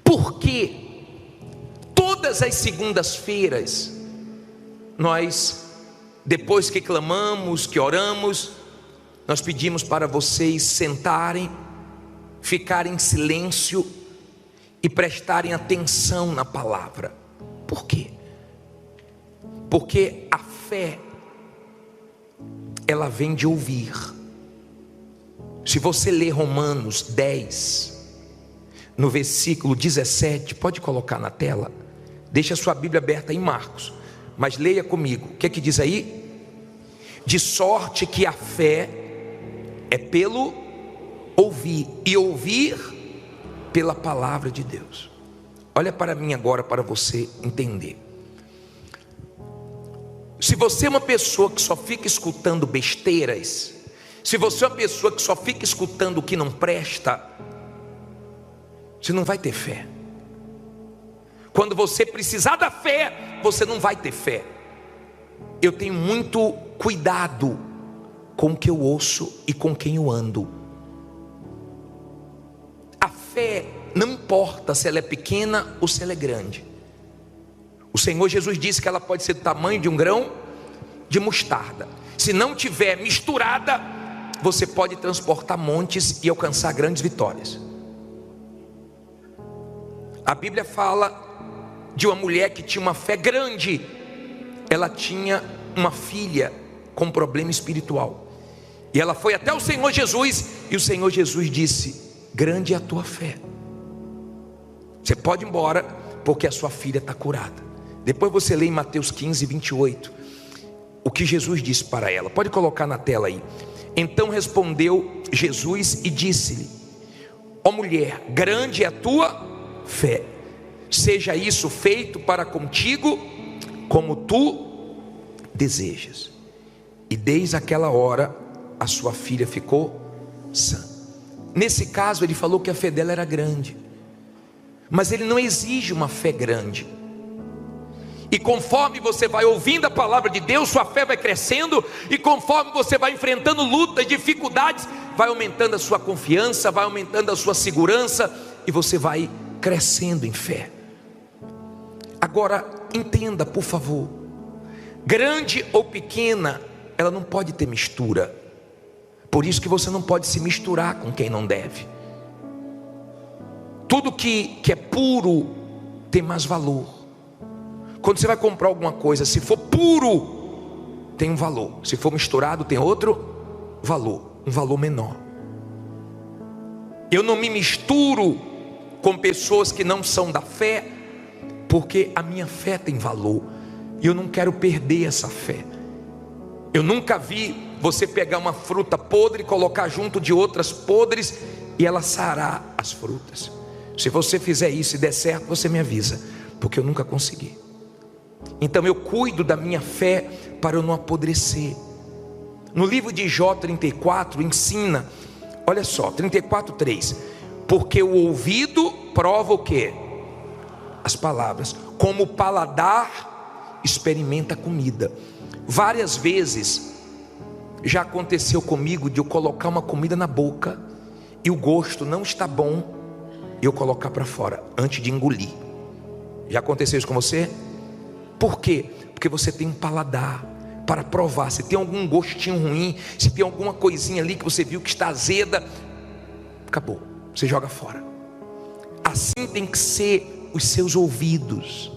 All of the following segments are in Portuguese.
Porque todas as segundas-feiras, nós, depois que clamamos, que oramos, nós pedimos para vocês sentarem, ficarem em silêncio e prestarem atenção na palavra. Por quê? Porque a fé, ela vem de ouvir. Se você ler Romanos 10, no versículo 17, pode colocar na tela, deixa a sua Bíblia aberta em Marcos, mas leia comigo, o que é que diz aí? De sorte que a fé é pelo ouvir, e ouvir pela palavra de Deus. Olha para mim agora, para você entender. Se você é uma pessoa que só fica escutando besteiras, se você é uma pessoa que só fica escutando o que não presta, você não vai ter fé. Quando você precisar da fé, você não vai ter fé. Eu tenho muito cuidado com o que eu ouço e com quem eu ando. A fé não importa se ela é pequena ou se ela é grande. O Senhor Jesus disse que ela pode ser do tamanho de um grão de mostarda. Se não tiver misturada, você pode transportar montes e alcançar grandes vitórias. A Bíblia fala de uma mulher que tinha uma fé grande. Ela tinha uma filha com problema espiritual, e ela foi até o Senhor Jesus, e o Senhor Jesus disse: grande é a tua fé, você pode ir embora, porque a sua filha está curada. Depois você lê em Mateus 15, 28, o que Jesus disse para ela. Pode colocar na tela aí. Então respondeu Jesus e disse-lhe: ó mulher, grande é a tua fé, seja isso feito para contigo como tu desejas. E desde aquela hora a sua filha ficou sã. Nesse caso ele falou que a fé dela era grande, mas ele não exige uma fé grande. E conforme você vai ouvindo a palavra de Deus, sua fé vai crescendo, e conforme você vai enfrentando lutas, dificuldades, vai aumentando a sua confiança, vai aumentando a sua segurança, e você vai crescendo em fé. Agora entenda, por favor, grande ou pequena, ela não pode ter mistura. Por isso que você não pode se misturar com quem não deve. Tudo que é puro tem mais valor. Quando você vai comprar alguma coisa, se for puro, tem um valor. Se for misturado, tem outro valor, um valor menor. Eu não me misturo com pessoas que não são da fé, porque a minha fé tem valor, e eu não quero perder essa fé. Eu nunca vi você pegar uma fruta podre e colocar junto de outras podres, e ela sarar as frutas. Se você fizer isso e der certo, você me avisa, porque eu nunca consegui. Então eu cuido da minha fé para eu não apodrecer. No livro de Jó 34 ensina, olha só, 34:3, porque o ouvido prova o quê? As palavras, como o paladar experimenta a comida. Várias vezes já aconteceu comigo de eu colocar uma comida na boca e o gosto não está bom, e eu colocar para fora antes de engolir. Já aconteceu isso com você? Por quê? Porque você tem um paladar para provar. Se tem algum gostinho ruim, se tem alguma coisinha ali que você viu que está azeda, acabou, você joga fora. Assim tem que ser os seus ouvidos,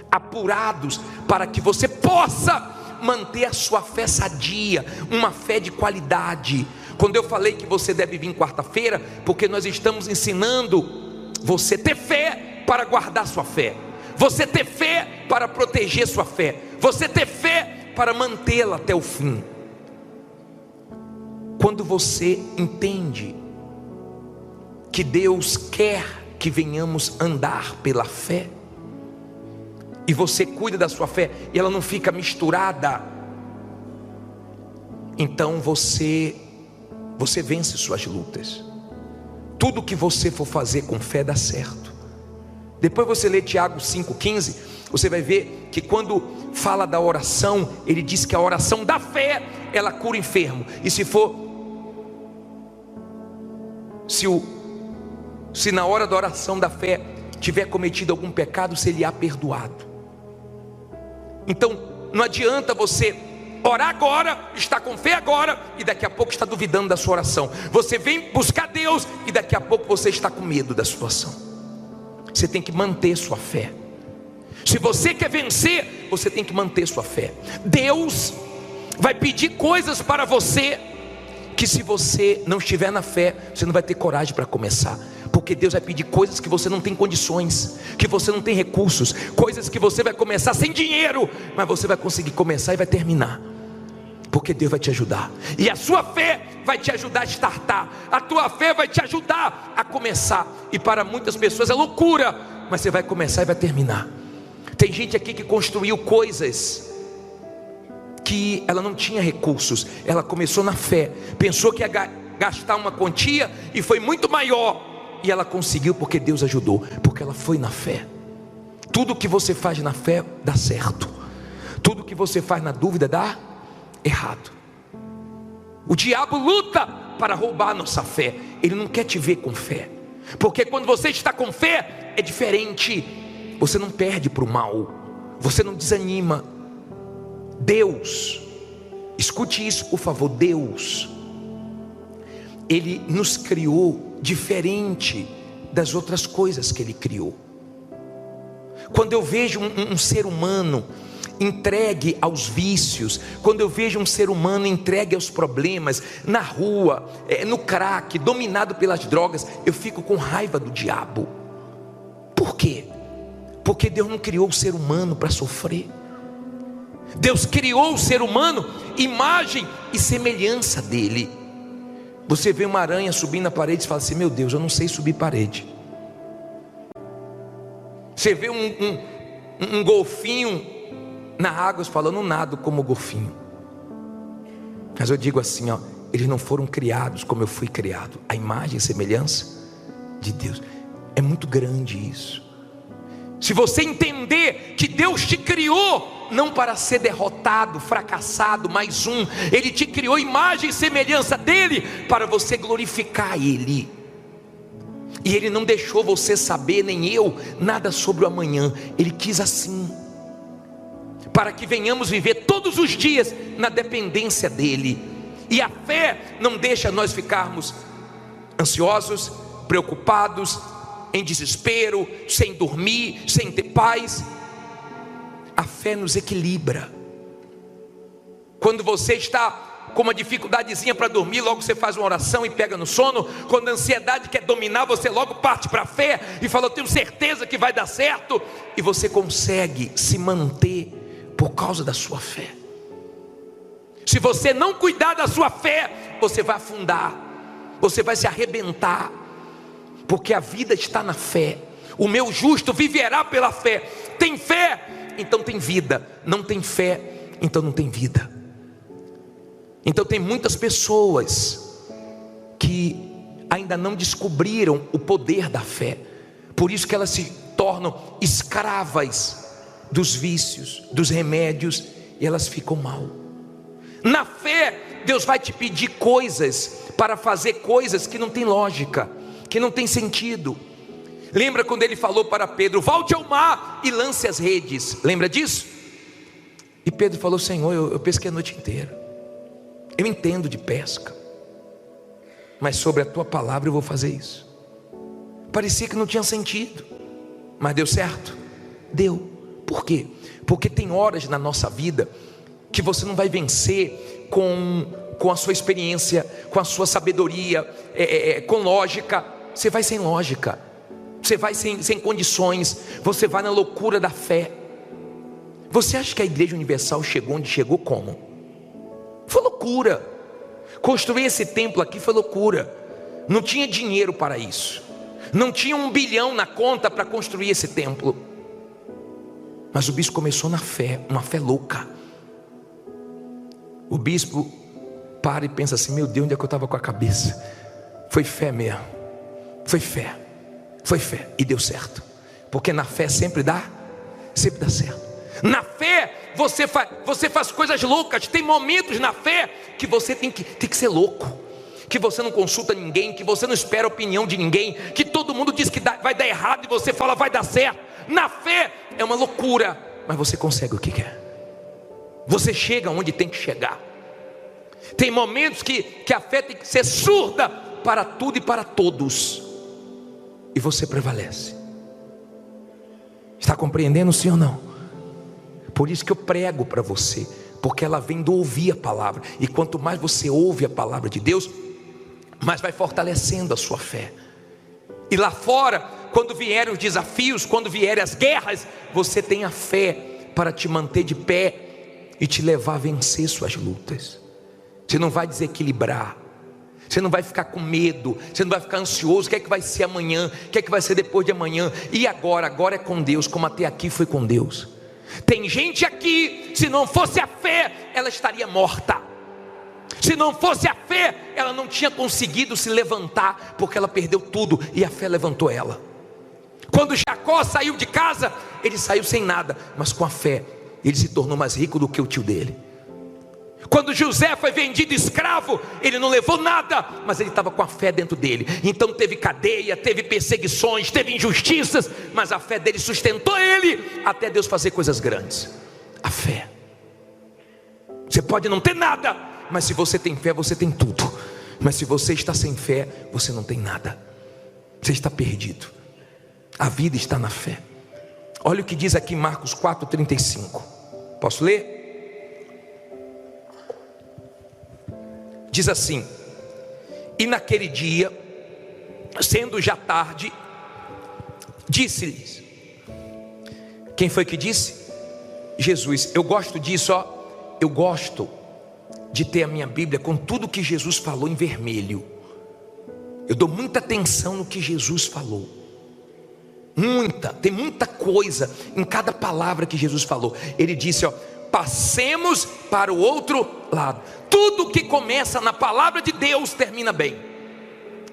apurados, para que você possa manter a sua fé sadia, uma fé de qualidade. Quando eu falei que você deve vir quarta-feira, porque nós estamos ensinando você ter fé para guardar sua fé, você ter fé para proteger sua fé, você ter fé para mantê-la até o fim. Quando você entende que Deus quer que venhamos andar pela fé, e você cuida da sua fé, e ela não fica misturada, então você vence suas lutas. Tudo que você for fazer com fé dá certo. Depois você lê Tiago 5,15, você vai ver que quando fala da oração, ele diz que a oração da fé, ela cura o enfermo. E se na hora da oração da fé tiver cometido algum pecado, será perdoado. Então, não adianta você orar agora, estar com fé agora, e daqui a pouco está duvidando da sua oração. Você vem buscar Deus, e daqui a pouco você está com medo da situação. Você tem que manter sua fé. Se você quer vencer, você tem que manter sua fé. Deus vai pedir coisas para você, que se você não estiver na fé, você não vai ter coragem para começar. Porque Deus vai pedir coisas que você não tem condições, que você não tem recursos, coisas que você vai começar sem dinheiro, mas você vai conseguir começar e vai terminar, porque Deus vai te ajudar. E a sua fé vai te ajudar a startar, a tua fé vai te ajudar a começar. E para muitas pessoas é loucura, mas você vai começar e vai terminar. Tem gente aqui que construiu coisas que ela não tinha recursos. Ela começou na fé, pensou que ia gastar uma quantia e foi muito maior, e ela conseguiu porque Deus ajudou, porque ela foi na fé. Tudo que você faz na fé dá certo, tudo que você faz na dúvida dá errado. O diabo luta para roubar a nossa fé. Ele não quer te ver com fé, porque quando você está com fé é diferente. Você não perde para o mal, você não desanima. Deus, escute isso por favor, Deus, Ele nos criou diferente das outras coisas que Ele criou. Quando eu vejo um ser humano entregue aos vícios, quando eu vejo um ser humano entregue aos problemas, na rua, no crack, dominado pelas drogas, eu fico com raiva do diabo. Por quê? Porque Deus não criou o ser humano para sofrer. Deus criou o ser humano, imagem e semelhança dele. Você vê uma aranha subindo na parede e fala assim: meu Deus, eu não sei subir parede. Você vê um golfinho na água e fala: eu não nado como golfinho. Mas eu digo assim, ó, eles não foram criados como eu fui criado, a imagem e semelhança de Deus. É muito grande isso. Se você entender que Deus te criou não para ser derrotado, fracassado, mais um. Ele te criou imagem e semelhança dele, para você glorificar Ele. E Ele não deixou você saber, nem eu, nada sobre o amanhã. Ele quis assim, para que venhamos viver todos os dias na dependência dEle. E a fé não deixa nós ficarmos ansiosos, preocupados, em desespero, sem dormir, sem ter paz. A fé nos equilibra. Quando você está com uma dificuldadezinha para dormir, logo você faz uma oração e pega no sono. Quando a ansiedade quer dominar, você logo parte para a fé e fala: eu tenho certeza que vai dar certo. E você consegue se manter por causa da sua fé. Se você não cuidar da sua fé, você vai afundar, você vai se arrebentar, porque a vida está na fé. O meu justo viverá pela fé. Tem fé, então tem vida. Não tem fé, então não tem vida. Então tem muitas pessoas que ainda não descobriram o poder da fé. Por isso que elas se tornam escravas dos vícios, dos remédios, e elas ficam mal. Na fé, Deus vai te pedir coisas, para fazer coisas que não tem lógica, que não tem sentido. Lembra quando Ele falou para Pedro: volte ao mar e lance as redes? Lembra disso? E Pedro falou: Senhor, eu pesquei a noite inteira, eu entendo de pesca, mas sobre a tua palavra eu vou fazer isso. Parecia que não tinha sentido, mas deu certo? Deu. Por quê? Porque tem horas na nossa vida que você não vai vencer com a sua experiência, com a sua sabedoria, com lógica. Você vai sem lógica, você vai sem condições, você vai na loucura da fé. Você acha que a Igreja Universal chegou onde chegou como? Foi loucura. Construir esse templo aqui foi loucura. Não tinha dinheiro para isso, não tinha 1 bilhão na conta para construir esse templo. Mas o bispo começou na fé, uma fé louca. O bispo para e pensa assim: meu Deus, onde é que eu estava com a cabeça? Foi fé mesmo, foi fé, e deu certo. Porque na fé sempre dá certo. Na fé você faz coisas loucas. Tem momentos na fé que você tem que ser louco, que você não consulta ninguém, que você não espera a opinião de ninguém, que todo mundo diz que vai dar errado e você fala vai dar certo. Na fé é uma loucura, mas você consegue o que quer. Você chega onde tem que chegar. Tem momentos que a fé tem que ser surda para tudo e para todos, e você prevalece. Está compreendendo, sim ou não? Por isso que eu prego para você, porque ela vem do ouvir a palavra, e quanto mais você ouve a palavra de Deus, mais vai fortalecendo a sua fé. E lá fora, quando vierem os desafios, quando vierem as guerras, você tem a fé para te manter de pé e te levar a vencer suas lutas. Você não vai desequilibrar, você não vai ficar com medo, você não vai ficar ansioso. O que é que vai ser amanhã? O que é que vai ser depois de amanhã? E agora? Agora é com Deus, como até aqui foi com Deus. Tem gente aqui, se não fosse a fé, ela estaria morta. Se não fosse a fé, ela não tinha conseguido se levantar, porque ela perdeu tudo e a fé levantou ela. Quando Jacó saiu de casa, ele saiu sem nada, mas com a fé ele se tornou mais rico do que o tio dele. Quando José foi vendido escravo, ele não levou nada, mas ele estava com a fé dentro dele. Então teve cadeia, teve perseguições, teve injustiças, mas a fé dele sustentou ele até Deus fazer coisas grandes. A fé. Você pode não ter nada, mas se você tem fé, você tem tudo. Mas se você está sem fé, você não tem nada. Você está perdido. A vida está na fé. Olha o que diz aqui em Marcos 4:35. Posso ler? Diz assim: e naquele dia, sendo já tarde, disse-lhes. Quem foi que disse? Jesus. Eu gosto disso, ó. Eu gosto de ter a minha Bíblia com tudo que Jesus falou em vermelho. Eu dou muita atenção no que Jesus falou. Tem muita coisa em cada palavra que Jesus falou. Ele disse, ó: passemos para o outro lado. Tudo que começa na palavra de Deus termina bem.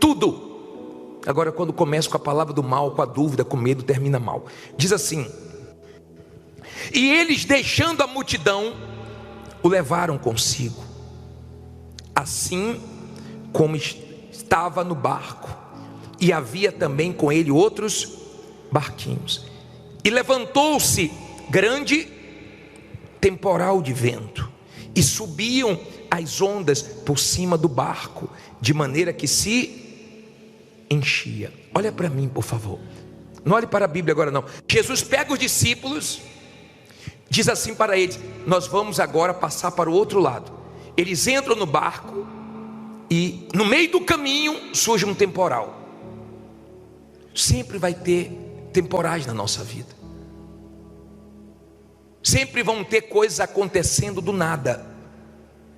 Tudo. Agora, quando começa com a palavra do mal, com a dúvida, com medo, termina mal. Diz assim: e eles, deixando a multidão, o levaram consigo, assim como estava no barco, e havia também com ele outros barquinhos. E levantou-se grande temporal de vento, e subiam as ondas por cima do barco, de maneira que se enchia. Olha para mim, por favor. Não olhe para a Bíblia agora não. Jesus pega os discípulos, diz assim para eles: nós vamos agora passar para o outro lado. Eles entram no barco e no meio do caminho surge um temporal. Sempre vai ter temporais na nossa vida. Sempre vão ter coisas acontecendo do nada.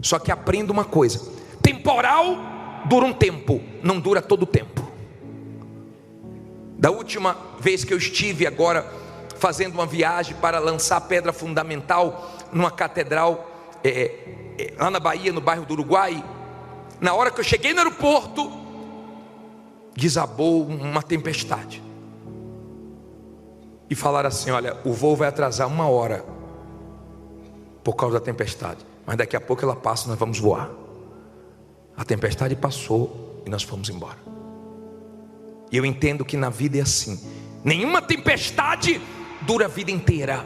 Só que aprenda uma coisa: temporal dura um tempo, não dura todo o tempo. Da última vez que eu estive agora fazendo uma viagem para lançar a pedra fundamental numa catedral lá na Bahia, no bairro do Uruguai, na hora que eu cheguei no aeroporto, desabou uma tempestade. E falaram assim: olha, o voo vai atrasar 1 hora por causa da tempestade, mas daqui a pouco ela passa, nós vamos voar. A tempestade passou e nós fomos embora. E eu entendo que na vida é assim. Nenhuma tempestade dura a vida inteira.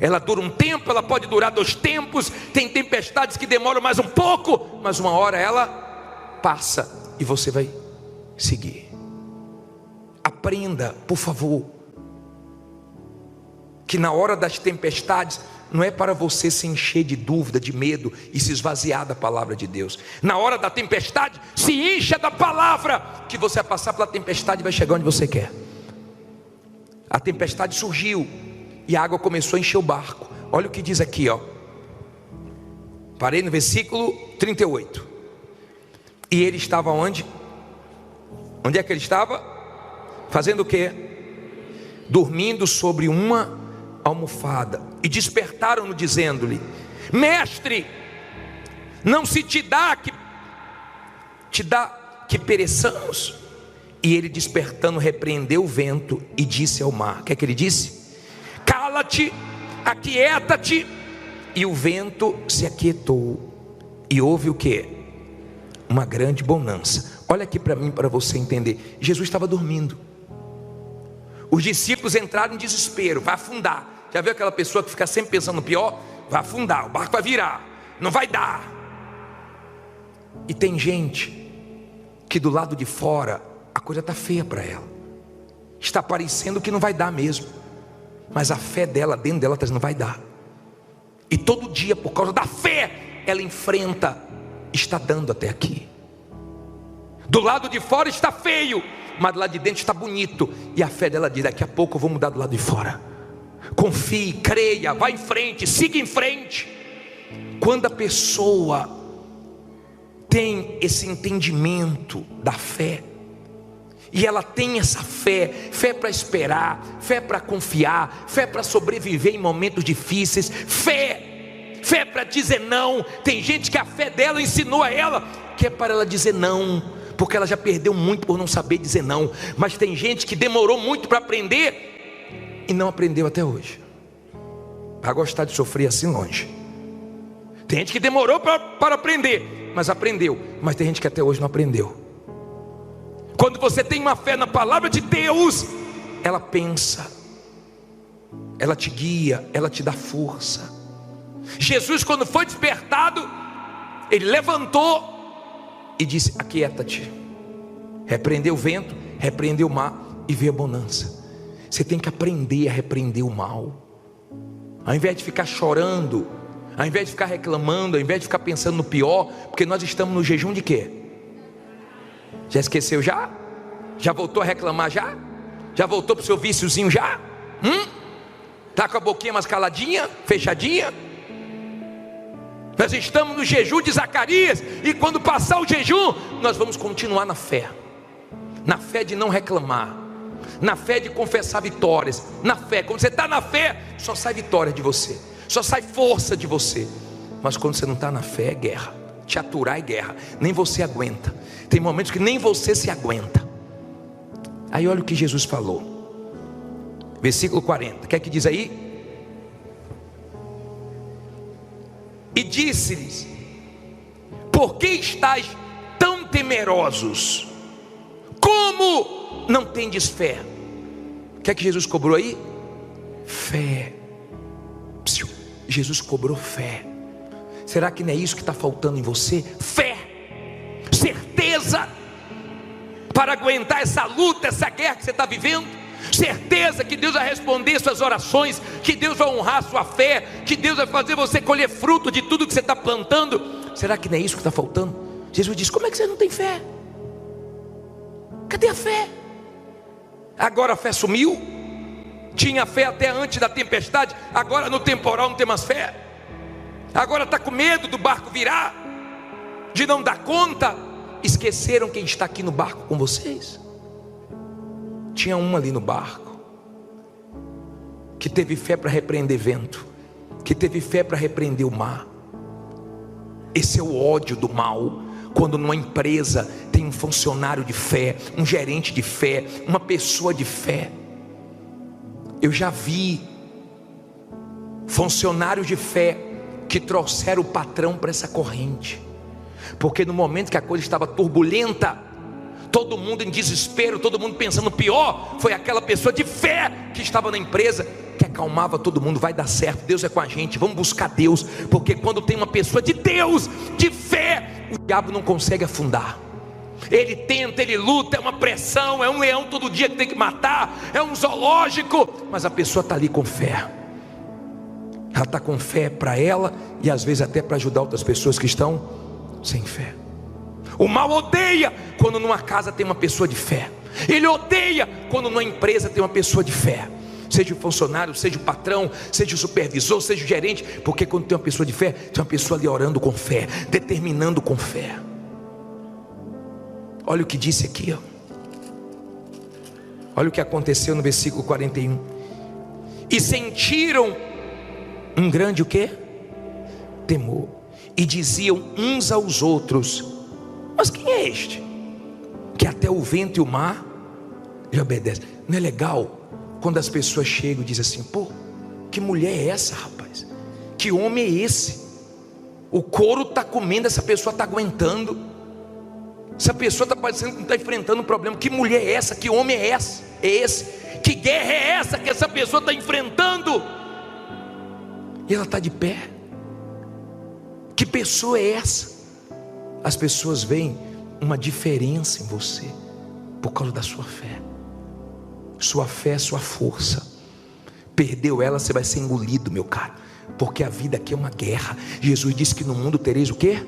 Ela dura um tempo, ela pode durar 2 tempos. Tem tempestades que demoram mais um pouco, mas 1 hora ela passa e você vai seguir. Aprenda, por favor, que na hora das tempestades não é para você se encher de dúvida, de medo e se esvaziar da palavra de Deus. Na hora da tempestade, se encha da palavra, que você vai passar pela tempestade e vai chegar onde você quer. A tempestade surgiu e a água começou a encher o barco. Olha o que diz aqui, ó. Parei no versículo 38. E ele estava onde? Onde é que ele estava? Fazendo o quê? Dormindo sobre uma almofada. E despertaram-no dizendo-lhe: mestre, não se te dá que pereçamos? E ele, despertando, repreendeu o vento e disse ao mar. O que é que ele disse? Cala-te, aquieta-te. E o vento se aquietou. E houve o quê? uma grande bonança. Olha aqui para mim, para você entender. Jesus estava dormindo. Os discípulos entraram em desespero, vai afundar. Já viu aquela pessoa que fica sempre pensando no pior? Vai afundar, o barco vai virar, não vai dar. E tem gente que do lado de fora a coisa está feia para ela, está parecendo que não vai dar mesmo, mas a fé dela, dentro dela, não vai dar. E todo dia, por causa da fé, ela enfrenta, está dando até aqui. Do lado de fora está feio, mas do lado de dentro está bonito. E a fé dela diz: daqui a pouco eu vou mudar do lado de fora. Confie, creia, vá em frente, siga em frente. Quando a pessoa tem esse entendimento da fé, e ela tem essa fé para esperar, fé para confiar, fé para sobreviver em momentos difíceis, fé para dizer não. Tem gente que a fé dela ensinou a ela que é para ela dizer não, porque ela já perdeu muito por não saber dizer não. Mas tem gente que demorou muito para aprender e não aprendeu até hoje. Vai gostar de sofrer assim longe. Tem gente que demorou para aprender, mas aprendeu. Mas tem gente que até hoje não aprendeu. Quando você tem uma fé na palavra de Deus, ela pensa, ela te guia, ela te dá força. Jesus, quando foi despertado, ele levantou e disse: aquieta-te. Repreendeu o vento, repreendeu o mar e veio a bonança. Você tem que aprender a repreender o mal. Ao invés de ficar chorando, ao invés de ficar reclamando, ao invés de ficar pensando no pior, porque nós estamos no jejum de quê? Já esqueceu já? Já voltou a reclamar já? Já voltou para o seu víciozinho já? Está com a boquinha mais caladinha, fechadinha? Nós estamos no jejum de Zacarias, e quando passar o jejum, nós vamos continuar na fé de não reclamar, na fé de confessar vitórias, na fé. Quando você está na fé, só sai vitória de você, só sai força de você. Mas quando você não está na fé, é guerra. Te aturar é guerra, nem você aguenta. Tem momentos que nem você se aguenta. Aí olha o que Jesus falou, versículo 40, quer que diz aí? E disse-lhes: por que estáis tão temerosos? Como não tendes fé? O que é que Jesus cobrou aí? Fé. Jesus cobrou fé. Será que não é isso que está faltando em você? Fé, certeza para aguentar essa luta, essa guerra que você está vivendo. Certeza que Deus vai responder suas orações, que Deus vai honrar sua fé, que Deus vai fazer você colher fruto de tudo que você está plantando. Será que não é isso que está faltando? Jesus diz: como é que você não tem fé? Cadê a fé? Agora a fé sumiu. Tinha fé até antes da tempestade, agora no temporal não tem mais fé. Agora está com medo do barco virar, de não dar conta. Esqueceram quem está aqui no barco com vocês? Tinha um ali no barco que teve fé para repreender vento, que teve fé para repreender o mar. Esse é o ódio do mal. Quando numa empresa tem um funcionário de fé, um gerente de fé, uma pessoa de fé. Eu já vi funcionários de fé que trouxeram o patrão para essa corrente, porque no momento que a coisa estava turbulenta, todo mundo em desespero, todo mundo pensando pior, foi aquela pessoa de fé que estava na empresa, que acalmava todo mundo. Vai dar certo, Deus é com a gente, vamos buscar Deus, porque quando tem uma pessoa de Deus, de fé, o diabo não consegue afundar. Ele tenta, ele luta, é uma pressão, é um leão todo dia que tem que matar, é um zoológico, mas a pessoa está ali com fé. Ela está com fé para ela, e às vezes até para ajudar outras pessoas que estão sem fé. O mal odeia quando numa casa tem uma pessoa de fé. Ele odeia quando numa empresa tem uma pessoa de fé. Seja o funcionário, seja o patrão, seja o supervisor, seja o gerente. Porque quando tem uma pessoa de fé, tem uma pessoa ali orando com fé, determinando com fé. Olha o que disse aqui, ó. Olha o que aconteceu no versículo 41. E sentiram um grande o quê? Temor. E diziam uns aos outros: mas quem é este, que até o vento e o mar lhe obedecem? Não é legal quando as pessoas chegam e dizem assim: pô, que mulher é essa, rapaz? Que homem é esse? O couro está comendo, essa pessoa está aguentando. Essa pessoa está parecendo que não está enfrentando um problema. Que mulher é essa? Que homem é esse? Que guerra é essa que essa pessoa está enfrentando? E ela está de pé. Que pessoa é essa? As pessoas veem uma diferença em você por causa da sua fé. Sua fé é sua força. Perdeu ela, você vai ser engolido, meu caro, porque a vida aqui é uma guerra. Jesus disse que no mundo tereis o quê?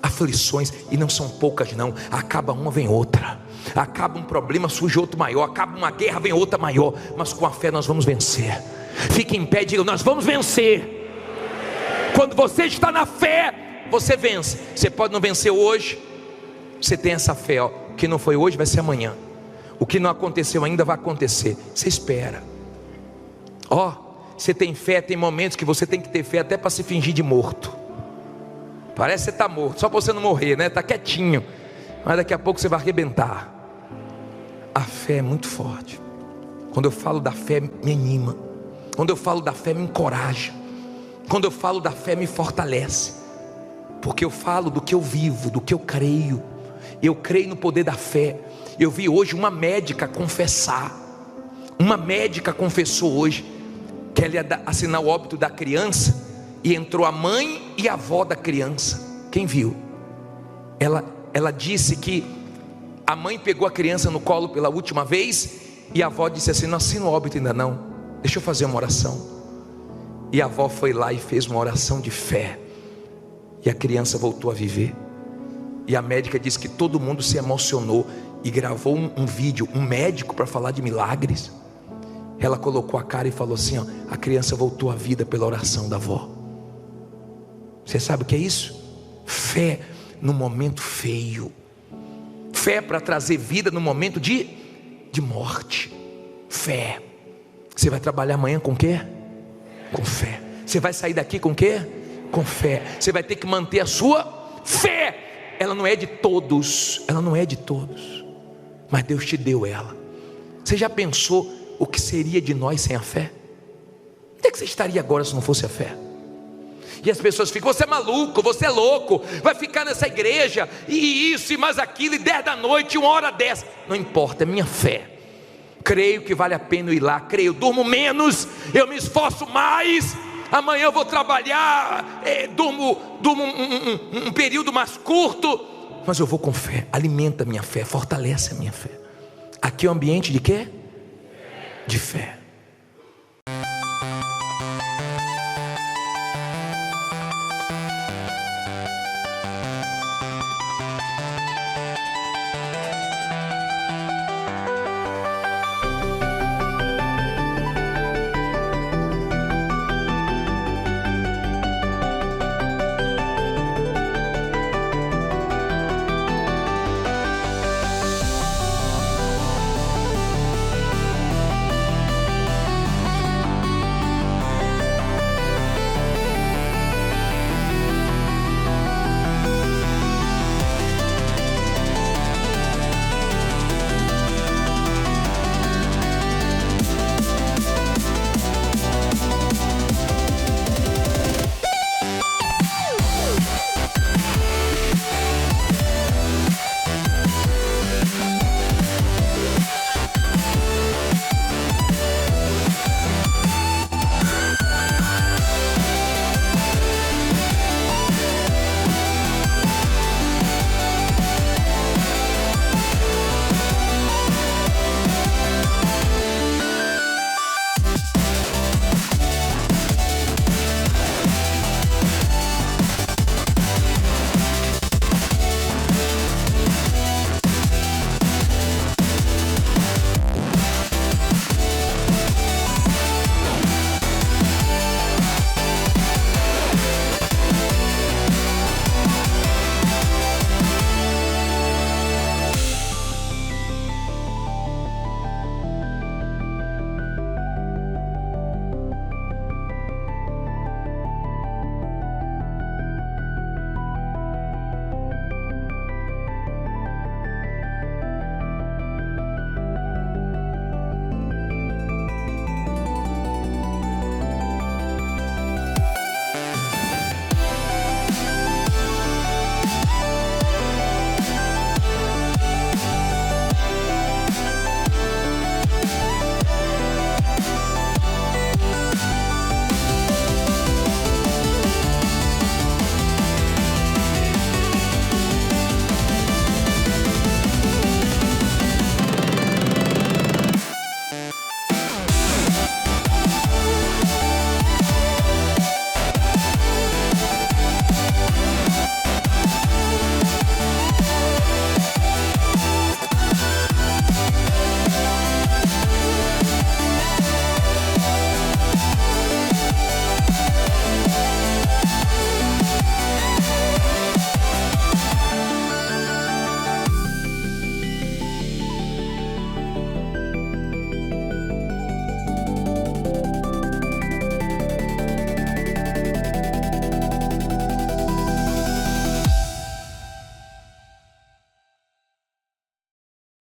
Aflições, e não são poucas não. Acaba uma, vem outra. Acaba um problema, surge outro maior. Acaba uma guerra, vem outra maior. Mas com a fé nós vamos vencer. Fique em pé e diga: nós vamos vencer. Quando você está na fé, você vence. Você pode não vencer hoje. Você tem essa fé, ó. O que não foi hoje vai ser amanhã. O que não aconteceu ainda vai acontecer. Você espera. Ó, você tem fé. Tem momentos que você tem que ter fé até para se fingir de morto. Parece que você está morto, só para você não morrer, né? Está quietinho, mas daqui a pouco você vai arrebentar. A fé é muito forte. Quando eu falo da fé, me anima. Quando eu falo da fé, me encoraja. Quando eu falo da fé, me fortalece. Porque eu falo do que eu vivo, do que eu creio. Eu creio no poder da fé. Eu vi hoje uma médica confessar. Uma médica confessou hoje que ela ia assinar o óbito da criança, e entrou a mãe e a avó da criança. Quem viu? Ela disse que a mãe pegou a criança no colo pela última vez, e a avó disse assim: não assina o óbito ainda não, deixa eu fazer uma oração. E a avó foi lá e fez uma oração de fé, e a criança voltou a viver. E a médica disse que todo mundo se emocionou e gravou um vídeo, um médico para falar de milagres. Ela colocou a cara e falou assim: ó, a criança voltou à vida pela oração da avó. Você sabe o que é isso? Fé no momento feio. Fé para trazer vida no momento de morte. Fé. Você vai trabalhar amanhã com o quê? Com fé. Você vai sair daqui com o quê? Com fé. Você vai ter que manter a sua fé. Ela não é de todos. Ela não é de todos. Mas Deus te deu ela. Você já pensou o que seria de nós sem a fé? Onde é que você estaria agora se não fosse a fé? E as pessoas ficam: você é maluco, você é louco, vai ficar nessa igreja, e isso, e mais aquilo, e 10 da noite, 1h10. Não importa, é minha fé. Creio que vale a pena eu ir lá. Creio, durmo menos, eu me esforço mais. Amanhã eu vou trabalhar, durmo um período mais curto, mas eu vou com fé. Alimenta a minha fé, fortalece a minha fé. Aqui é um ambiente de quê? De fé.